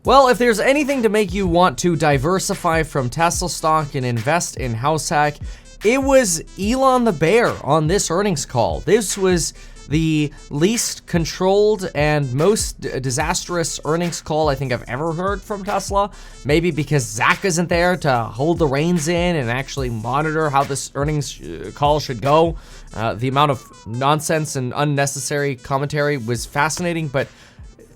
Well, if there's anything to make you want to diversify from Tesla stock and invest in HouseHack, it was Elon the Bear on this earnings call. This was the least controlled and most disastrous earnings call I think I've ever heard from Tesla. Maybe because Zach isn't there to hold the reins in and actually monitor how this earnings call should go. The amount of nonsense and unnecessary commentary was fascinating, but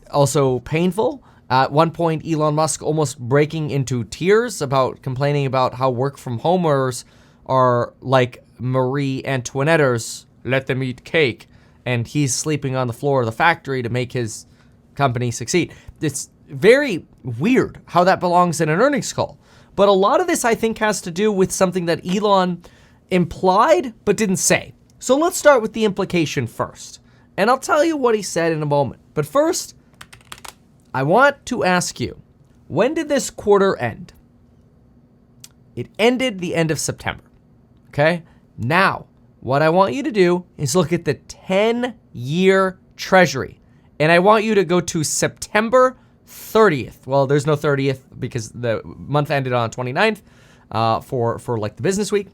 also painful. At one point, Elon Musk almost breaking into tears about complaining about how work from homers are like Marie Antoinette's let them eat cake, and he's sleeping on the floor of the factory to make his company succeed. It's very weird how that belongs in an earnings call. But a lot of this, I think, has to do with something that Elon implied but didn't say. So let's start with the implication first. And I'll tell you what he said in a moment. But first, I want to ask you, when did this quarter end? It ended the end of September. Okay? Now, what I want you to do is look at the 10-year treasury. And I want you to go to September 30th. Well, there's no 30th because the month ended on 29th for like the business week.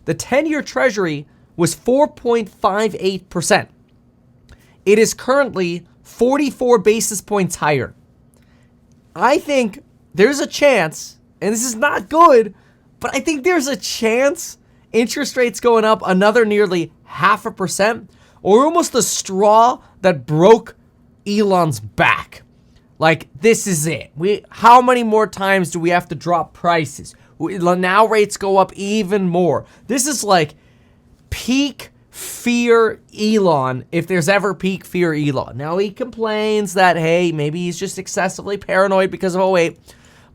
The 10-year treasury was 4.58%. It is currently 44 basis points higher. I think there's a chance, and this is not good, but I think there's a chance interest rates going up another nearly 0.5%, or almost the straw that broke Elon's back. Like, this is it. How many more times do we have to drop prices? Now rates go up even more. This is like peak fear Elon, if there's ever peak fear Elon. Now he complains that, hey, maybe he's just excessively paranoid because of 08,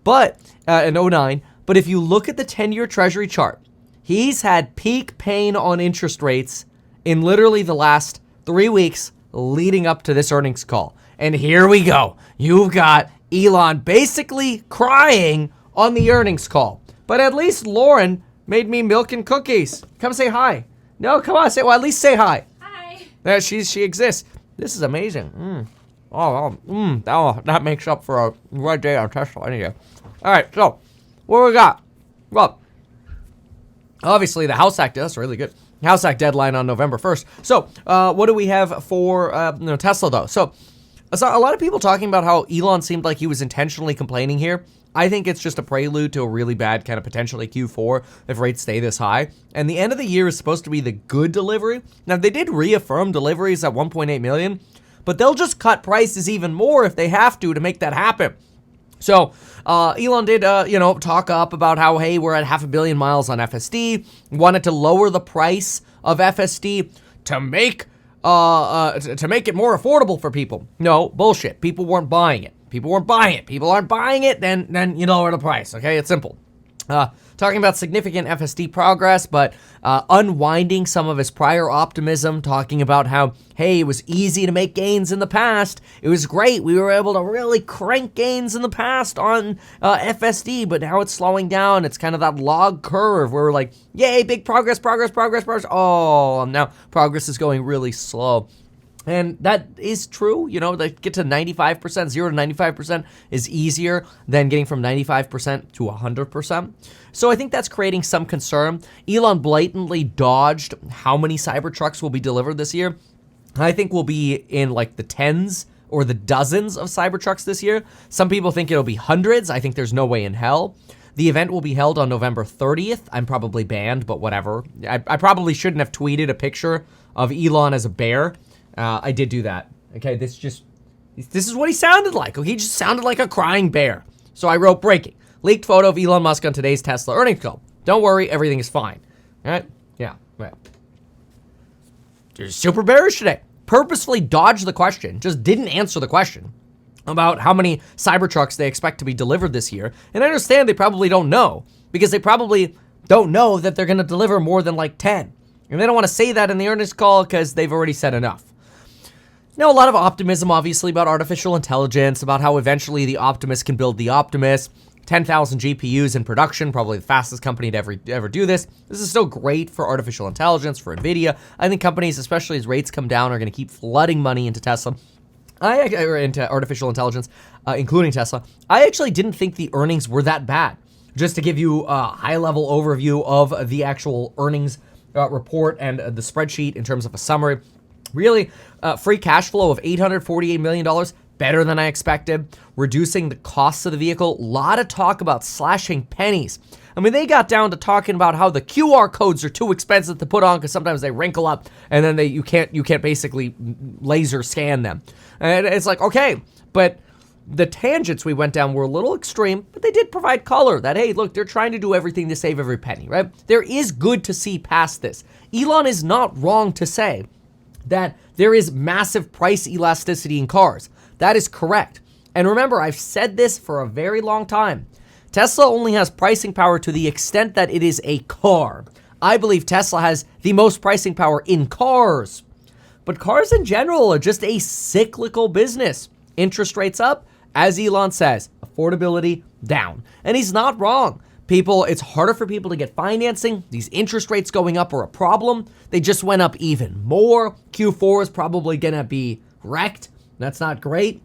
but in 09. But if you look at the 10-year treasury chart, he's had peak pain on interest rates in literally the last 3 weeks leading up to this earnings call. And here we go. You've got Elon basically crying on the earnings call. But at least Lauren made me milk and cookies. Come say hi. No, come on, at least say hi. Hi. There, she exists. This is amazing. That makes up for a red day on Tesla anyway. All right, so what we got? Well, obviously the HouseHack, that's really good. HouseHack deadline on November 1st. So what do we have for Tesla though? So a lot of people talking about how Elon seemed like he was intentionally complaining here. I think it's just a prelude to a really bad kind of potentially Q4 if rates stay this high. And the end of the year is supposed to be the good delivery. Now, they did reaffirm deliveries at 1.8 million, but they'll just cut prices even more if they have to make that happen. So Elon did, talk up about how, hey, we're at 500 million miles on FSD, wanted to lower the price of FSD to make it more affordable for people. No, bullshit. People weren't buying it. People aren't buying it, then you lower the price, okay? It's simple. Talking about significant FSD progress, but unwinding some of his prior optimism, talking about how, hey, it was easy to make gains in the past. It was great. We were able to really crank gains in the past on FSD, but now it's slowing down. It's kind of that log curve where we're like, yay, big progress. Oh, now progress is going really slow. And that is true, to get to 95%, 0 to 95% is easier than getting from 95% to 100%. So I think that's creating some concern. Elon blatantly dodged how many Cybertrucks will be delivered this year. I think we'll be in like the tens or the dozens of Cybertrucks this year. Some people think it'll be hundreds. I think there's no way in hell. The event will be held on November 30th. I'm probably banned, but whatever. I probably shouldn't have tweeted a picture of Elon as a bear. I did do that. Okay, this is what he sounded like. Okay, he just sounded like a crying bear. So I wrote, breaking. Leaked photo of Elon Musk on today's Tesla earnings call. Don't worry, everything is fine. All right? Yeah, right. Just super bearish today. Purposefully dodged the question. Just didn't answer the question about how many Cybertrucks they expect to be delivered this year. And I understand they probably don't know, because they probably don't know that they're going to deliver more than like 10. And they don't want to say that in the earnings call because they've already said enough. Now, a lot of optimism, obviously, about artificial intelligence, about how eventually the Optimus can build the Optimus. 10,000 GPUs in production, probably the fastest company to ever do this. This is still great for artificial intelligence, for NVIDIA. I think companies, especially as rates come down, are going to keep flooding money into Tesla. or into artificial intelligence, including Tesla. I actually didn't think the earnings were that bad. Just to give you a high-level overview of the actual earnings report and the spreadsheet in terms of a summary. Really, free cash flow of $848 million, better than I expected. Reducing the costs of the vehicle. A lot of talk about slashing pennies. I mean, they got down to talking about how the QR codes are too expensive to put on because sometimes they wrinkle up and then you can't basically laser scan them. And it's like, okay, but the tangents we went down were a little extreme, but they did provide color that, hey, look, they're trying to do everything to save every penny, right? There is good to see past this. Elon is not wrong to say that there is massive price elasticity in cars. That is correct. And remember, I've said this for a very long time. Tesla only has pricing power to the extent that it is a car. I believe Tesla has the most pricing power in cars. But cars in general are just a cyclical business. Interest rates up, as Elon says, affordability down. And he's not wrong. It's harder for people to get financing. These interest rates going up are a problem. They just went up even more. Q4 is probably going to be wrecked. That's not great.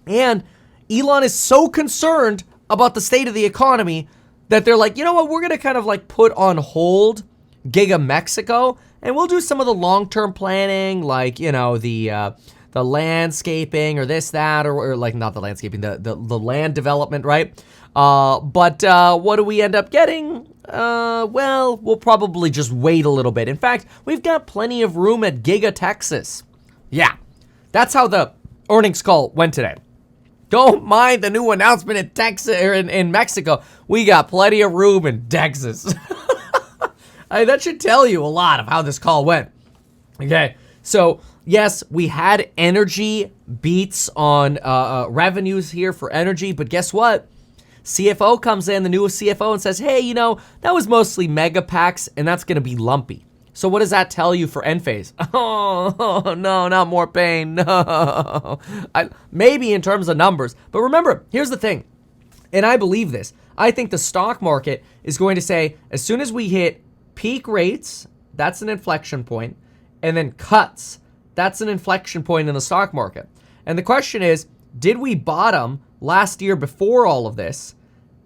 And Elon is so concerned about the state of the economy that they're like, you know what, we're going to kind of like put on hold Giga Mexico, and we'll do some of the long-term planning, like, you know, the landscaping or this, that, or like not the landscaping, the land development, right? But what do we end up getting? Well, we'll probably just wait a little bit. In fact, we've got plenty of room at Giga Texas. Yeah, that's how the earnings call went today. Don't mind the new announcement in Texas or in Mexico. We got plenty of room in Texas. That should tell you a lot of how this call went. Okay, so yes, we had energy beats on revenues here for energy, but guess what? CFO comes in, the newest CFO, and says, hey, you know, that was mostly mega packs, and that's going to be lumpy. So what does that tell you for Enphase? Oh, no, not more pain, no. Maybe in terms of numbers. But remember, here's the thing, and I believe this. I think the stock market is going to say, as soon as we hit peak rates, that's an inflection point, and then cuts, that's an inflection point in the stock market. And the question is, did we bottom last year before all of this?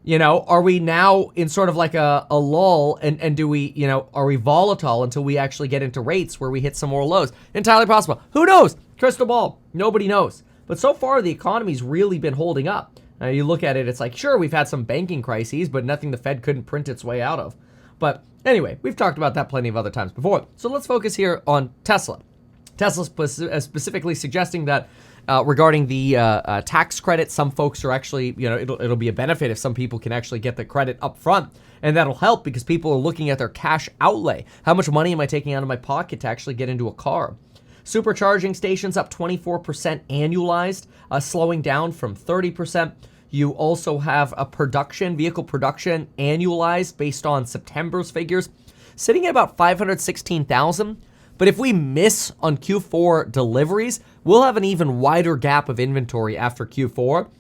You know, are we now in sort of like a lull, and do we, you know, are we volatile until we actually get into rates where we hit some more lows? Entirely possible. Who knows? Crystal ball. Nobody knows. But so far, the economy's really been holding up. Now, you look at it, it's like, sure, we've had some banking crises, but nothing the Fed couldn't print its way out of. But anyway, we've talked about that plenty of other times before. So let's focus here on Tesla. Tesla specifically suggesting that regarding the tax credit, some folks are actually, you know, it'll be a benefit if some people can actually get the credit up front. And that'll help because people are looking at their cash outlay. How much money am I taking out of my pocket to actually get into a car? Supercharging stations up 24% annualized, slowing down from 30%. You also have a vehicle production annualized based on September's figures, sitting at about 516,000. But if we miss on Q4 deliveries, we'll have an even wider gap of inventory after Q4.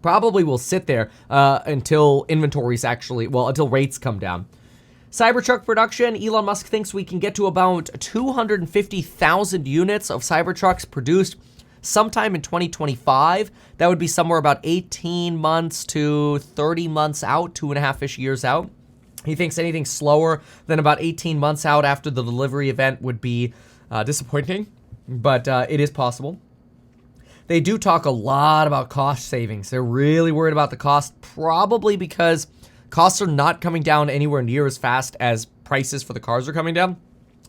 Probably will sit there until until rates come down. Cybertruck production, Elon Musk thinks we can get to about 250,000 units of Cybertrucks produced sometime in 2025. That would be somewhere about 18 months to 30 months out, 2.5-ish years out. He thinks anything slower than about 18 months out after the delivery event would be disappointing, but it is possible. They do talk a lot about cost savings. They're really worried about the cost, probably because costs are not coming down anywhere near as fast as prices for the cars are coming down.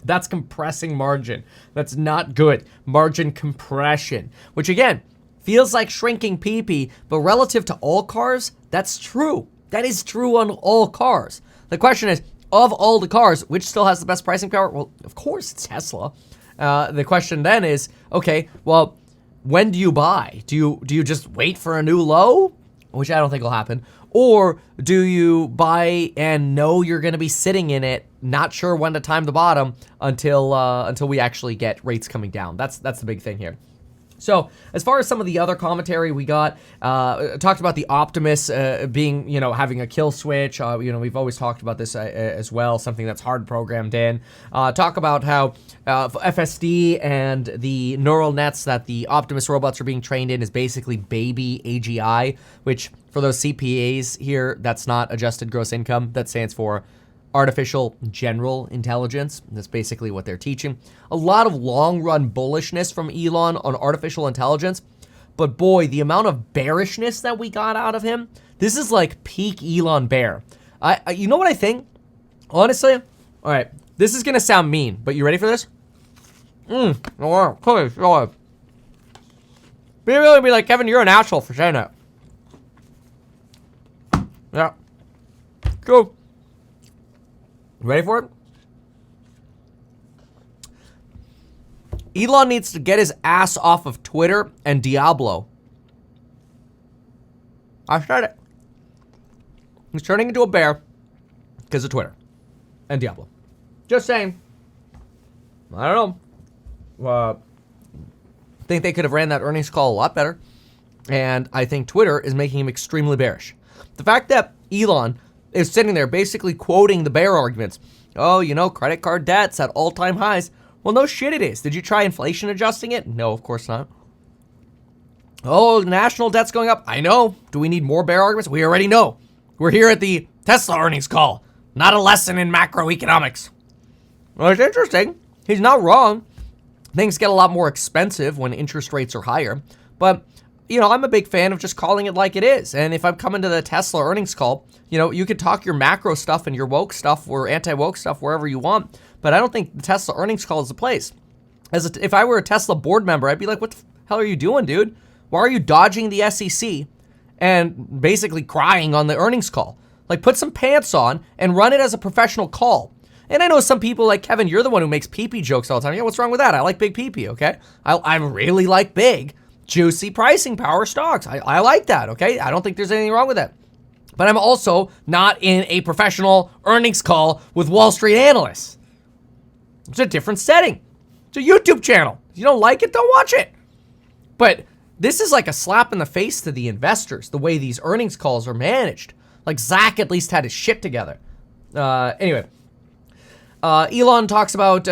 That's compressing margin. That's not good. Margin compression, which again, feels like shrinking pee-pee, but relative to all cars, that's true. That is true on all cars. The question is, of all the cars, which still has the best pricing power? Well, of course, it's Tesla. The question then is, okay, well, when do you buy? Do you just wait for a new low, which I don't think will happen, or do you buy and know you're going to be sitting in it, not sure when to time the bottom until we actually get rates coming down? That's the big thing here. So, as far as some of the other commentary we got, talked about the Optimus being, having a kill switch. We've always talked about this as well, something that's hard programmed in. Talk about how FSD and the neural nets that the Optimus robots are being trained in is basically baby AGI, which for those CPAs here, that's not adjusted gross income. That stands for artificial general intelligence. That's basically what they're teaching. A lot of long-run bullishness from Elon on artificial intelligence, but boy, the amount of bearishness that we got out of him, this is like peak Elon bear. You know what I think? Honestly, all right, this is gonna sound mean, but you ready for this? Please, go ahead. People be like, Kevin, you're an asshole for saying that. Yeah. Cool. Ready for it? Elon needs to get his ass off of Twitter and Diablo. I said it. He's turning into a bear because of Twitter and Diablo. Just saying. I don't know. Think they could have ran that earnings call a lot better. And I think Twitter is making him extremely bearish. The fact that Elon is sitting there basically quoting the bear arguments. Oh, credit card debt's at all-time highs. Well, no shit it is. Did you try inflation adjusting it? No, of course not. Oh, national debt's going up. I know. Do we need more bear arguments? We already know. We're here at the Tesla earnings call. Not a lesson in macroeconomics. Well, it's interesting. He's not wrong. Things get a lot more expensive when interest rates are higher. But, I'm a big fan of just calling it like it is. And if I'm coming to the Tesla earnings call, you could talk your macro stuff and your woke stuff or anti-woke stuff wherever you want. But I don't think the Tesla earnings call is the place. If I were a Tesla board member, I'd be like, what the hell are you doing, dude? Why are you dodging the SEC and basically crying on the earnings call? Like, put some pants on and run it as a professional call. And I know some people like, Kevin, you're the one who makes pee-pee jokes all the time. Yeah, what's wrong with that? I like big pee-pee, okay? I really like big, juicy pricing power stocks. I like that, okay? I don't think there's anything wrong with that. But I'm also not in a professional earnings call with Wall Street analysts. It's a different setting. It's a YouTube channel. If you don't like it, don't watch it. But this is like a slap in the face to the investors, the way these earnings calls are managed. Like Zach at least had his shit together. Anyway. Elon talks about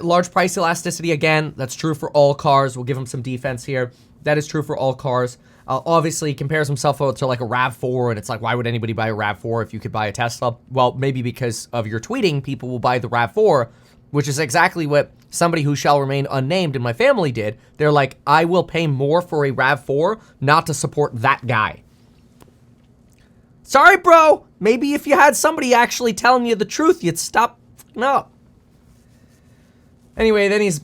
large price elasticity again. That's true for all cars. We'll give him some defense here. That is true for all cars. Obviously, he compares himself to like a RAV4, and it's like, why would anybody buy a RAV4 if you could buy a Tesla? Well, maybe because of your tweeting, people will buy the RAV4, which is exactly what somebody who shall remain unnamed in my family did. They're like, I will pay more for a RAV4 not to support that guy. Sorry, bro. Maybe if you had somebody actually telling you the truth, you'd stop. No. Anyway, then he's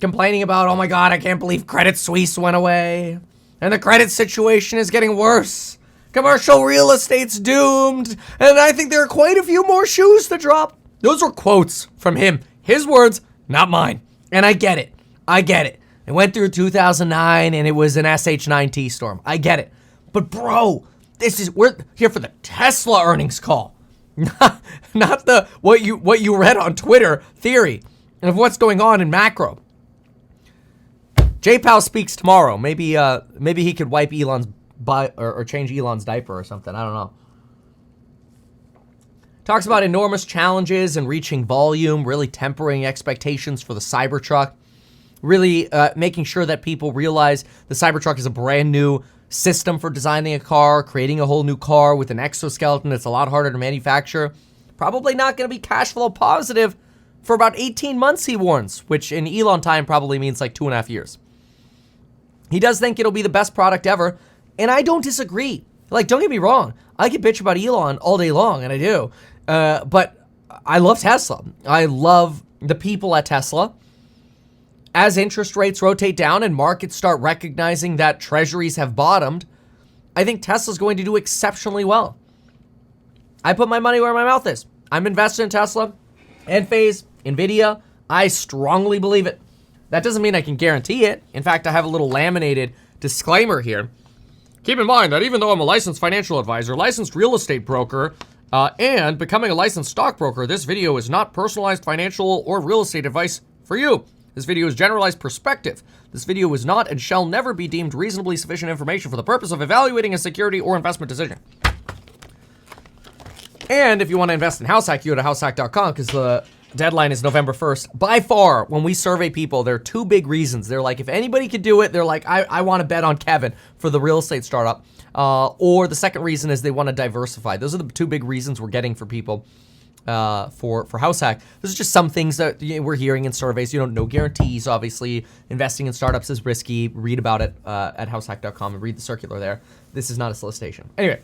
complaining about, oh my God, I can't believe Credit Suisse went away. And the credit situation is getting worse. Commercial real estate's doomed. And I think there are quite a few more shoes to drop. Those were quotes from him. His words, not mine. And I get it. It went through 2009 and it was an SH9T storm. I get it. But bro, we're here for the Tesla earnings call. Not the what you read on Twitter theory of what's going on in macro. J-Pal speaks tomorrow. Maybe he could wipe Elon's butt or change Elon's diaper or something. I don't know. Talks about enormous challenges and reaching volume, really tempering expectations for the Cybertruck, really making sure that people realize the Cybertruck is a brand new system for designing a car, creating a whole new car with an exoskeleton that's a lot harder to manufacture. Probably not going to be cash flow positive for about 18 months, he warns, which in Elon time probably means like 2.5 years. He does think it'll be the best product ever, and I don't disagree. Like, don't get me wrong. I could bitch about Elon all day long, and I do. But I love Tesla. I love the people at Tesla. As interest rates rotate down and markets start recognizing that treasuries have bottomed, I think Tesla's going to do exceptionally well. I put my money where my mouth is. I'm invested in Tesla, Enphase, NVIDIA. I strongly believe it. That doesn't mean I can guarantee it. In fact, I have a little laminated disclaimer here. Keep in mind that even though I'm a licensed financial advisor, licensed real estate broker, and becoming a licensed stockbroker, this video is not personalized financial or real estate advice for you. This video is generalized perspective. This video is not and shall never be deemed reasonably sufficient information for the purpose of evaluating a security or investment decision. And if you want to invest in HouseHack, you go to househack.com because the deadline is November 1st. By far, when we survey people, there are two big reasons. They're like, if anybody could do it, they're like, I want to bet on Kevin for the real estate startup. Or the second reason is they want to diversify. Those are the two big reasons we're getting for people for HouseHack. Those are just some things that we're hearing in surveys. You don't know guarantees, obviously. Investing in startups is risky. Read about it at househack.com and read the circular there. This is not a solicitation. Anyway.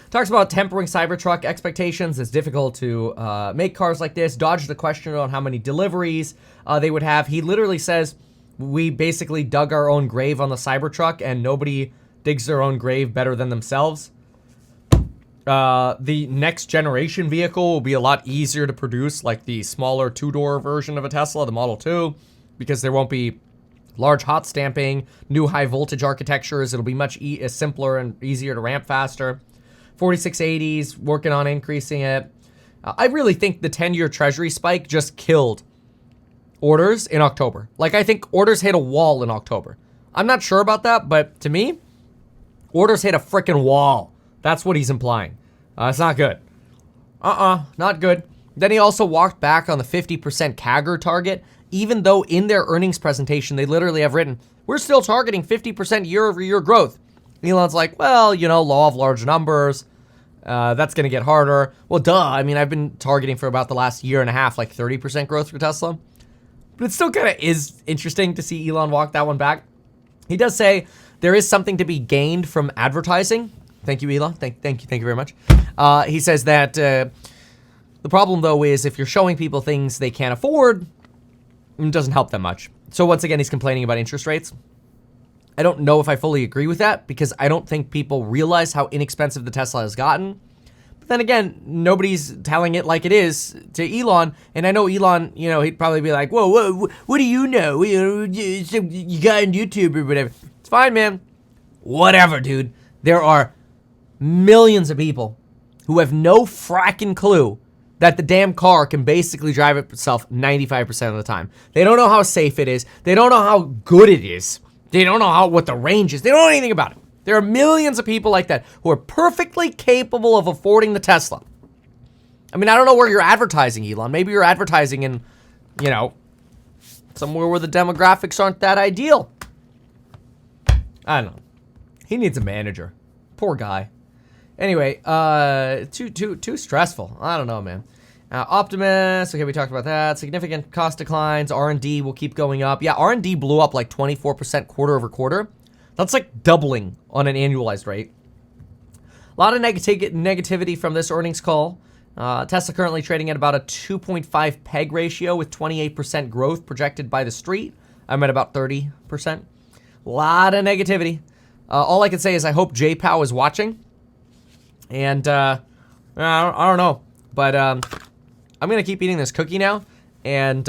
Talks about tempering Cybertruck expectations. It's difficult to make cars like this. Dodged the question on how many deliveries they would have. He literally says, we basically dug our own grave on the Cybertruck and nobody digs their own grave better than themselves. The next generation vehicle will be a lot easier to produce, like the smaller two-door version of a Tesla, the Model 2, because there won't be large hot stamping, new high voltage architectures. It'll be much simpler and easier to ramp faster. 4680s, working on increasing it. I really think the 10-year treasury spike just killed orders in October. Like, I think orders hit a wall in October. I'm not sure about that, but to me, orders hit a freaking wall. That's what he's implying. It's not good. Not good. Then he also walked back on the 50% CAGR target, even though in their earnings presentation, they literally have written, we're still targeting 50% year-over-year growth. Elon's like, well, law of large numbers. That's going to get harder. Well, duh. I mean, I've been targeting for about the last year and a half, like 30% growth for Tesla. But it still kind of is interesting to see Elon walk that one back. He does say there is something to be gained from advertising. Thank you, Elon. Thank you very much. He says that the problem, though, is if you're showing people things they can't afford, it doesn't help them much. So once again, he's complaining about interest rates. I don't know if I fully agree with that because I don't think people realize how inexpensive the Tesla has gotten. But then again, nobody's telling it like it is to Elon. And I know Elon, he'd probably be like, whoa, what do you know? You got on YouTube or whatever. It's fine, man. Whatever, dude. There are millions of people who have no fracking clue that the damn car can basically drive itself 95% of the time. They don't know how safe it is. They don't know how good it is. They don't know what the range is. They don't know anything about it. There are millions of people like that who are perfectly capable of affording the Tesla. I mean, I don't know where you're advertising, Elon. Maybe you're advertising in, somewhere where the demographics aren't that ideal. I don't know. He needs a manager. Poor guy. Anyway, too stressful. I don't know, man. Optimus, okay, we talked about that. Significant cost declines. R&D will keep going up. Yeah, R&D blew up like 24% quarter over quarter. That's like doubling on an annualized rate. A lot of negativity from this earnings call. Tesla currently trading at about a 2.5 PEG ratio with 28% growth projected by the street. I'm at about 30%. A lot of negativity. All I can say is I hope J-Pow is watching. And I don't know. But I'm going to keep eating this cookie now, and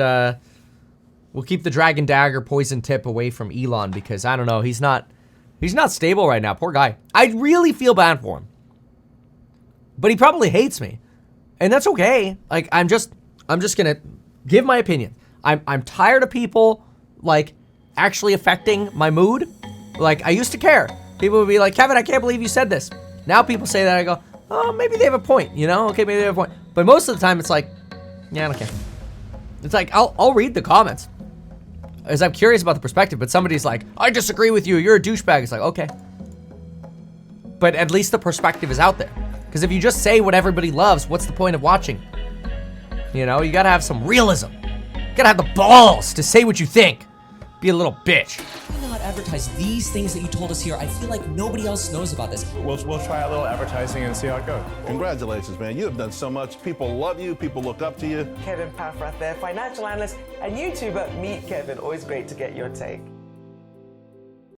we'll keep the Dragon Dagger poison tip away from Elon because, I don't know, he's not stable right now. Poor guy. I really feel bad for him. But he probably hates me. And that's okay. Like, I'm just going to give my opinion. I'm tired of people, like, actually affecting my mood. Like, I used to care. People would be like, Kevin, I can't believe you said this. Now people say that, I go, oh, maybe they have a point, Okay, maybe they have a point. But most of the time, it's like, yeah, I don't care. It's like, I'll read the comments, as I'm curious about the perspective, but somebody's like, I disagree with you, you're a douchebag. It's like, okay. But at least the perspective is out there. Because if you just say what everybody loves, what's the point of watching? You gotta have some realism. You gotta have the balls to say what you think. Be a little bitch. Why not advertise these things that you told us here? I feel like nobody else knows about this. We'll try a little advertising and see how it goes. Congratulations, man. You have done so much. People love you. People look up to you. Kevin Paffrath there, financial analyst and YouTuber. Meet Kevin. Always great to get your take.